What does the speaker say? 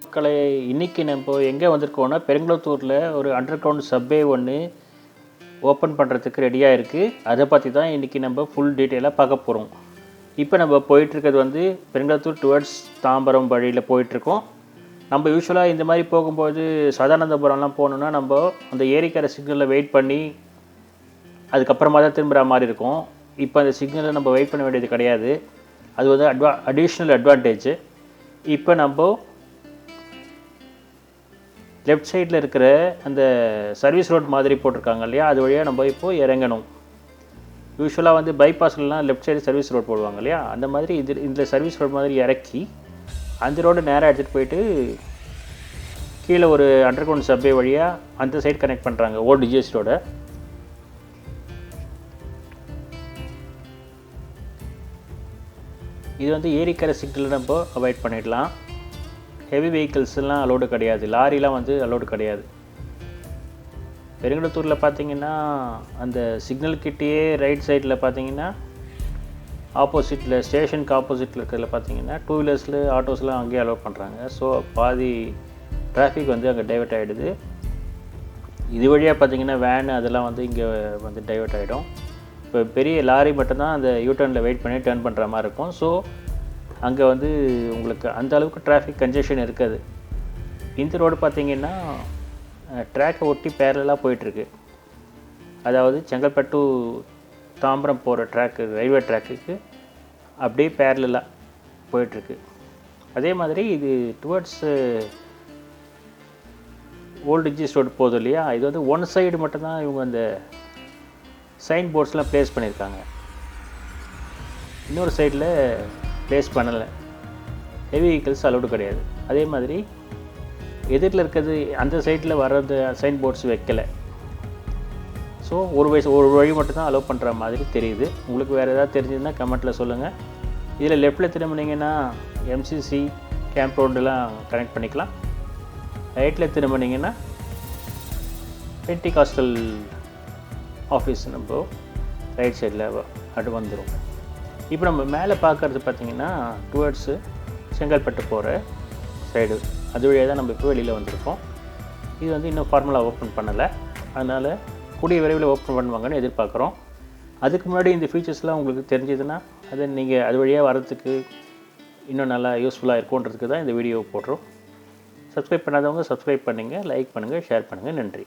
மக்களை இன்றைக்கி நம்ம எங்கே வந்திருக்கோன்னா பெருங்குளத்தூரில் ஒரு அண்டர் கிரவுண்ட் சப்வே ஒன்று ஓப்பன் பண்ணுறதுக்கு ரெடியாக இருக்குது. அதை பற்றி தான் இன்றைக்கி நம்ம ஃபுல் டீட்டெயிலாக பார்க்க போகிறோம். இப்போ நம்ம போயிட்டுருக்கிறது வந்து பெருங்குளத்தூர் டுவர்ட்ஸ் தாம்பரம் வழியில் போயிட்டுருக்கோம். நம்ம யூஸ்வலாக இந்த மாதிரி போகும்போது சதானந்தபுரம்லாம் போகணுன்னா நம்ம அந்த ஏரிக்கரை சிக்னலில் வெயிட் பண்ணி அதுக்கப்புறமா தான் திரும்புகிற மாதிரி இருக்கும். இப்போ அந்த சிக்னலில் நம்ம வெயிட் பண்ண வேண்டியது கிடையாது. அது வந்து அடிஷ்னல் அட்வான்டேஜ். இப்போ நம்ம லெஃப்ட் சைடில் இருக்கிற அந்த சர்வீஸ் ரோட் மாதிரி போட்டிருக்காங்க இல்லையா, அது வழியாக நம்ம இப்போது இறங்கணும். யூஸ்வலாக வந்து பைபாஸ்லாம் லெஃப்ட் சைடு சர்வீஸ் ரோட் போடுவாங்க இல்லையா, அந்த மாதிரி இந்த சர்வீஸ் ரோட் மாதிரி இறக்கி அந்த ரோடு நேராக எடுத்துகிட்டு போயிட்டு கீழே ஒரு அண்டர் கிரவுண்ட் சப்வே வழியாக அந்த சைடு கனெக்ட் பண்ணுறாங்க ஓல்டு ஜிஎஸ் ரோட. இது வந்து ஏரிக்கரை சிக்னலில் நம்ம அவாய்ட் பண்ணிடலாம். ஹெவி வெஹிக்கிள்ஸ்லாம் அலோடு கிடையாது, லாரிலாம் வந்து அலோடு கிடையாது. பெருங்குளத்தூரில் பார்த்தீங்கன்னா அந்த சிக்னல் கிட்டேயே ரைட் சைடில் பார்த்தீங்கன்னா ஆப்போசிட்டில் ஸ்டேஷனுக்கு ஆப்போசிட்டில் இருக்கிறதுல பார்த்தீங்கன்னா டூ வீலர்ஸில் ஆட்டோஸ்லாம் அங்கேயே அலோட் பண்ணுறாங்க. ஸோ பாதி டிராஃபிக் வந்து அங்கே டைவெர்ட் ஆகிடுது. இது வழியாக பார்த்தீங்கன்னா வேனு அதெல்லாம் வந்து இங்கே வந்து டைவெர்ட் ஆகிடும். இப்போ பெரிய லாரி மட்டும்தான் அந்த யூடர்னில் வெயிட் பண்ணி டர்ன் பண்ணுற மாதிரி இருக்கும். ஸோ அங்கே வந்து உங்களுக்கு அந்த அளவுக்கு டிராஃபிக் கன்ஜெஷன் இருக்காது. இந்த ரோடு பார்த்திங்கன்னா ட்ராக்கை ஒட்டி பேரலாக போயிட்டுருக்கு. அதாவது செங்கல்பட்டு தாம்பரம் போகிற ட்ராக்கு, ரயில்வே ட்ராக்குக்கு அப்படியே பேரலாக போயிட்டுருக்கு. அதே மாதிரி இது டுவர்ட்ஸ் ஓல்டு ஜிஎஸ் ரோடு போகுது இல்லையா, இது வந்து ஒன் சைடு மட்டும்தான் இவங்க அந்த சைன் போர்ட்ஸ்லாம் ப்ளேஸ் பண்ணியிருக்காங்க. இன்னொரு சைடில் ப்ளேஸ் பண்ணலை. ஹெவி வெஹிக்கிள்ஸ் அலோடு கிடையாது. அதே மாதிரி எதிரில் இருக்கிறது அந்த சைடில் வர்றது சைன் போர்ட்ஸ் வைக்கலை. ஸோ ஒரு வழி மட்டும்தான் அலோவ் பண்ணுற மாதிரி தெரியுது. உங்களுக்கு வேறு ஏதாவது தெரிஞ்சதுன்னா கமெண்ட்டில் சொல்லுங்கள். இதில் லெஃப்ட்டில் திரும்பினீங்கன்னா எம்சிசி கேம்ப் ரோடெலாம் கனெக்ட் பண்ணிக்கலாம். ரைட்டில் திரும்பினீங்கன்னா பென்டிகாஸ்டல் ஆஃபீஸ் நம்ம ரைட் சைடில் அது வந்துடும். இப்போ நம்ம மேலே பார்க்குறது பார்த்திங்கன்னா டுவர்ட்ஸு செங்கல்பட்டு போகிற சைடு, அது வழியாக தான் நம்ம இப்போ வெளியில் வந்திருக்கோம். இது வந்து இன்னும் ஃபார்மலாக ஓப்பன் பண்ணலை, அதனால் கூடிய விரைவில் ஓப்பன் பண்ணுவாங்கன்னு எதிர்பார்க்குறோம். அதுக்கு முன்னாடி இந்த ஃபீச்சர்ஸ்லாம் உங்களுக்கு தெரிஞ்சதுன்னா அதை நீங்கள் அது வழியாக வர்றதுக்கு இன்னும் நல்லா யூஸ்ஃபுல்லாக இருக்குன்றதுக்கு தான் இந்த வீடியோவை போடுறோம். சப்ஸ்கிரைப் பண்ணாதவங்க சப்ஸ்கிரைப் பண்ணுங்கள், லைக் பண்ணுங்கள், ஷேர் பண்ணுங்கள். நன்றி.